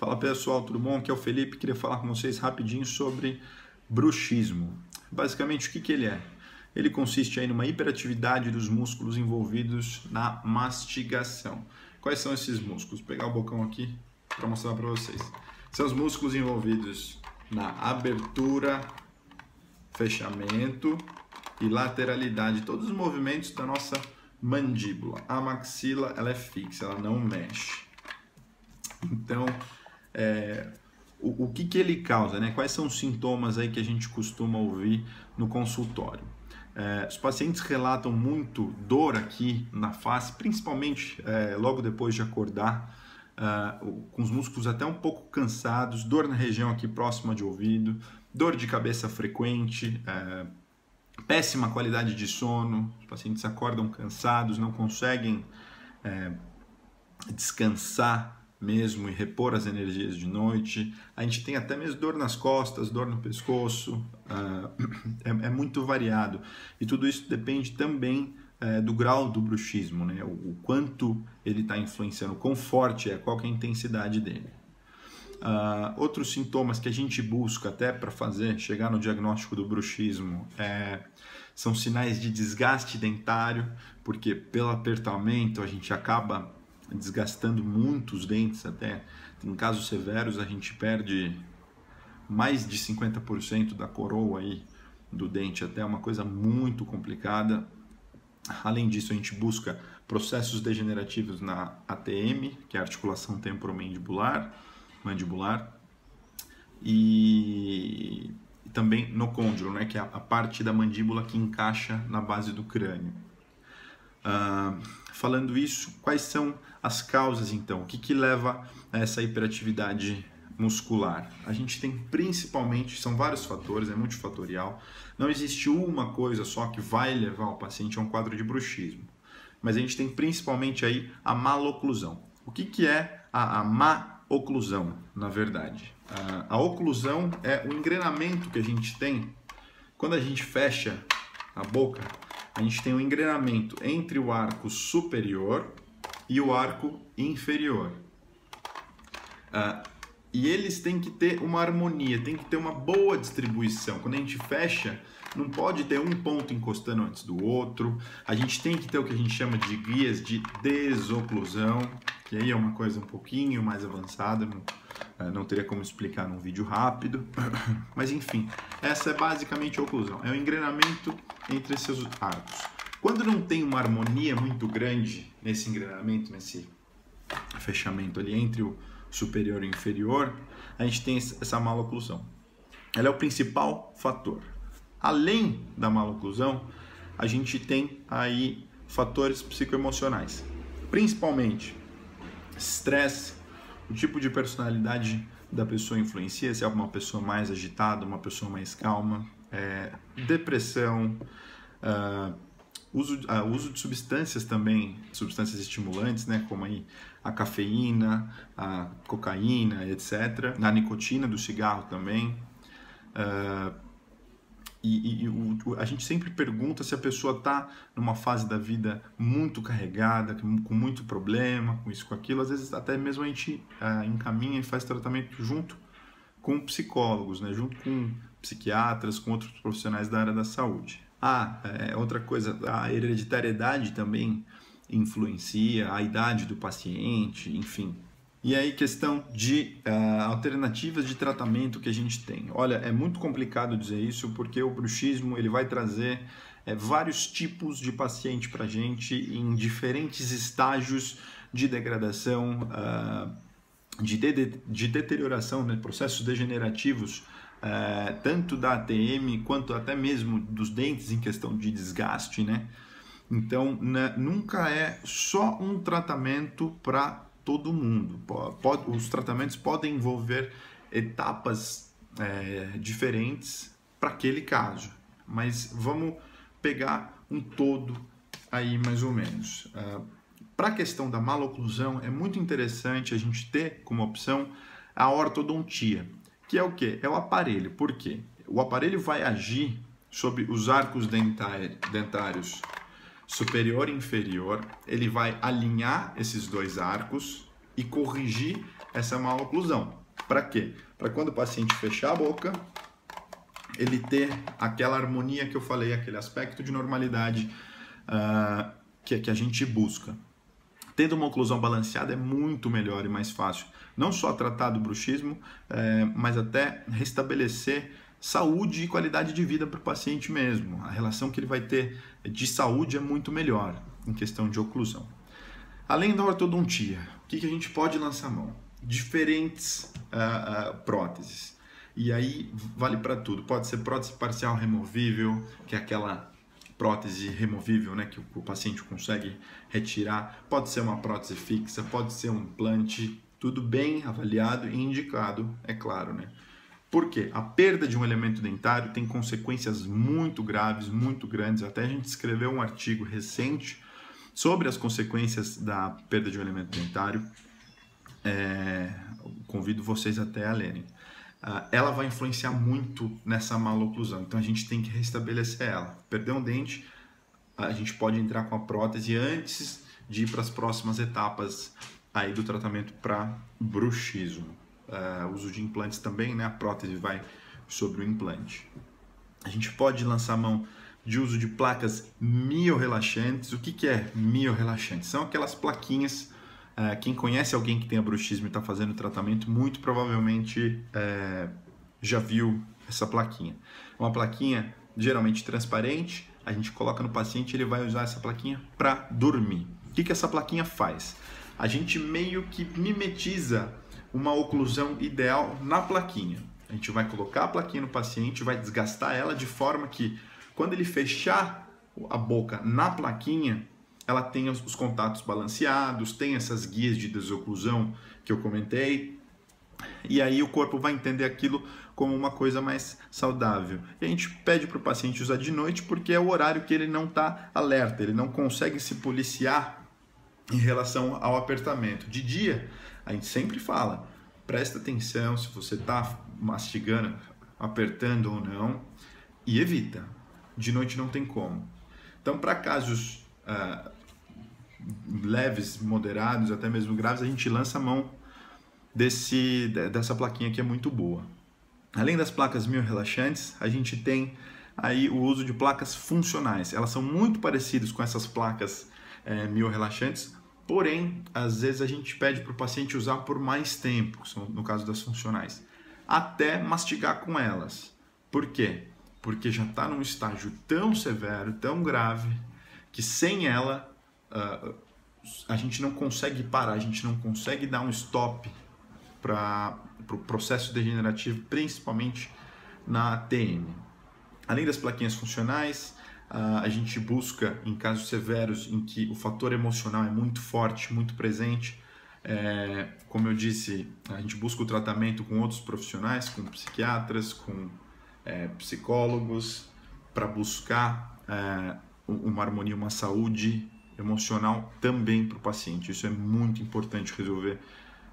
Fala pessoal, tudo bom? Aqui é o Felipe, queria falar com vocês rapidinho sobre bruxismo. Basicamente, o que ele é? Ele consiste aí numa hiperatividade dos músculos envolvidos na mastigação. Quais são esses músculos? Vou pegar o bocão aqui para mostrar para vocês. São os músculos envolvidos na abertura, fechamento e lateralidade, todos os movimentos da nossa mandíbula. A maxila, ela é fixa, ela não mexe. Então, o que ele causa, né? Quais são os sintomas aí que a gente costuma ouvir no consultório? Os pacientes relatam muito dor aqui na face, principalmente logo depois de acordar, com os músculos até um pouco cansados, dor na região aqui próxima de ouvido, dor de cabeça frequente, péssima qualidade de sono, os pacientes acordam cansados, não conseguem descansar mesmo e repor as energias de noite. A gente tem até mesmo dor nas costas, dor no pescoço, é muito variado. E tudo isso depende também do grau do bruxismo, né? O quanto ele está influenciando, o quão forte é, qual que é a intensidade dele. Outros sintomas que a gente busca até para chegar no diagnóstico do bruxismo são sinais de desgaste dentário, porque pelo apertamento a gente acaba desgastando muito os dentes até. Em casos severos a gente perde mais de 50% da coroa aí do dente, até uma coisa muito complicada. Além disso, a gente busca processos degenerativos na ATM, que é a articulação temporomandibular, e também no côndilo, né, que é a parte da mandíbula que encaixa na base do crânio. Falando isso, quais são as causas então? O que leva a essa hiperatividade muscular? A gente tem principalmente, são vários fatores, é multifatorial. Não existe uma coisa só que vai levar o paciente a um quadro de bruxismo. Mas a gente tem principalmente aí a maloclusão. O que é a má oclusão, na verdade? A oclusão é o engrenamento que a gente tem quando a gente fecha a boca. A gente tem um engrenamento entre o arco superior e o arco inferior. E eles têm que ter uma harmonia, tem que ter uma boa distribuição. Quando a gente fecha, não pode ter um ponto encostando antes do outro. A gente tem que ter o que a gente chama de guias de desoclusão, que aí é uma coisa um pouquinho mais avançada, não teria como explicar num vídeo rápido. Mas enfim, essa é basicamente a oclusão, é o engrenamento entre esses arcos. Quando não tem uma harmonia muito grande nesse engrenamento, nesse fechamento ali entre o superior e o inferior, a gente tem essa maloclusão. Ela é o principal fator. Além da maloclusão, a gente tem aí fatores psicoemocionais, principalmente estresse, o tipo de personalidade da pessoa influencia, se é uma pessoa mais agitada, uma pessoa mais calma, depressão, uso de substâncias também, substâncias estimulantes, né, como aí a cafeína, a cocaína, etc. A nicotina do cigarro também. A gente sempre pergunta se a pessoa está numa fase da vida muito carregada, com muito problema, com isso, com aquilo. Às vezes até mesmo a gente encaminha e faz tratamento junto com psicólogos, né? Junto com psiquiatras, com outros profissionais da área da saúde. Outra coisa, a hereditariedade também influencia, a idade do paciente, enfim. E aí, questão de alternativas de tratamento que a gente tem. Olha, é muito complicado dizer isso, porque o bruxismo ele vai trazer vários tipos de paciente para a gente em diferentes estágios de degradação, de deterioração, né, processos degenerativos, tanto da ATM quanto até mesmo dos dentes em questão de desgaste, né? Então, nunca é só um tratamento para todo mundo. Os tratamentos podem envolver etapas diferentes para aquele caso, mas vamos pegar um todo aí mais ou menos. Para a questão da maloclusão, é muito interessante a gente ter como opção a ortodontia, que é o quê? É o aparelho. Por quê? O aparelho vai agir sobre os arcos dentários superior e inferior, ele vai alinhar esses dois arcos e corrigir essa maloclusão. Para quê? Para quando o paciente fechar a boca, ele ter aquela harmonia que eu falei, aquele aspecto de normalidade que a gente busca. Tendo uma oclusão balanceada é muito melhor e mais fácil, não só tratar do bruxismo, mas até restabelecer saúde e qualidade de vida para o paciente mesmo. A relação que ele vai ter de saúde é muito melhor em questão de oclusão. Além da ortodontia, o que a gente pode lançar mão? Diferentes próteses. E aí vale para tudo. Pode ser prótese parcial removível, que é aquela prótese removível, né, que o paciente consegue retirar. Pode ser uma prótese fixa, pode ser um implante. Tudo bem avaliado e indicado, é claro, né? Por quê? A perda de um elemento dentário tem consequências muito graves, muito grandes. Até a gente escreveu um artigo recente sobre as consequências da perda de um elemento dentário. Convido vocês até a lerem. Ela vai influenciar muito nessa maloclusão, então a gente tem que restabelecer ela. Perder um dente, a gente pode entrar com a prótese antes de ir para as próximas etapas aí do tratamento para bruxismo. Uso de implantes também, né? A prótese vai sobre o implante. A gente pode lançar mão de uso de placas miorrelaxantes. O que é miorrelaxante? São aquelas plaquinhas. Quem conhece alguém que tenha bruxismo e está fazendo o tratamento, muito provavelmente já viu essa plaquinha. Uma plaquinha geralmente transparente, a gente coloca no paciente e ele vai usar essa plaquinha para dormir. O que essa plaquinha faz? A gente meio que mimetiza uma oclusão ideal na plaquinha. A gente vai colocar a plaquinha no paciente, vai desgastar ela de forma que quando ele fechar a boca na plaquinha, ela tem os contatos balanceados, tem essas guias de desoclusão que eu comentei, e aí o corpo vai entender aquilo como uma coisa mais saudável. E a gente pede para o paciente usar de noite porque é o horário que ele não está alerta, ele não consegue se policiar em relação ao apertamento. De dia, a gente sempre fala, presta atenção se você está mastigando, apertando ou não, e evita. De noite não tem como. Então, para casos leves, moderados, até mesmo graves, a gente lança a mão dessa plaquinha que é muito boa. Além das placas miorrelaxantes, a gente tem aí o uso de placas funcionais. Elas são muito parecidas com essas placas miorrelaxantes, porém, às vezes a gente pede para o paciente usar por mais tempo, no caso das funcionais, até mastigar com elas. Por quê? Porque já está num estágio tão severo, tão grave, que sem ela a gente não consegue parar, a gente não consegue dar um stop para o processo degenerativo, principalmente na TM. Além das plaquinhas funcionais, a gente busca, em casos severos em que o fator emocional é muito forte, muito presente, como eu disse, a gente busca o tratamento com outros profissionais, com psiquiatras, com psicólogos, para buscar uma harmonia, uma saúde emocional também para o paciente. Isso é muito importante resolver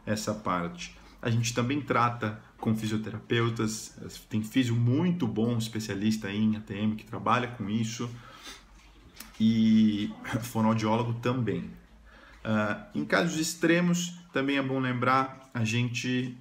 essa parte. A gente também trata com fisioterapeutas, tem físio muito bom, especialista em ATM que trabalha com isso, e fonoaudiólogo também. Em casos extremos, também é bom lembrar, a gente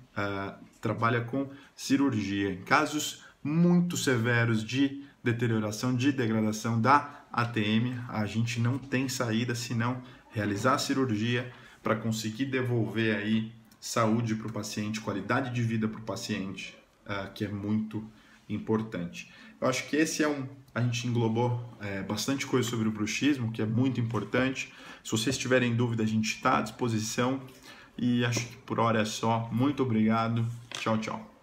trabalha com cirurgia. Em casos muito severos de deterioração, de degradação da ATM, a gente não tem saída senão realizar a cirurgia para conseguir devolver aí saúde para o paciente, qualidade de vida para o paciente, que é muito importante. Eu acho que esse a gente englobou bastante coisa sobre o bruxismo, que é muito importante. Se vocês tiverem dúvida, a gente está à disposição. E acho que por hora é só. Muito obrigado. Tchau, tchau.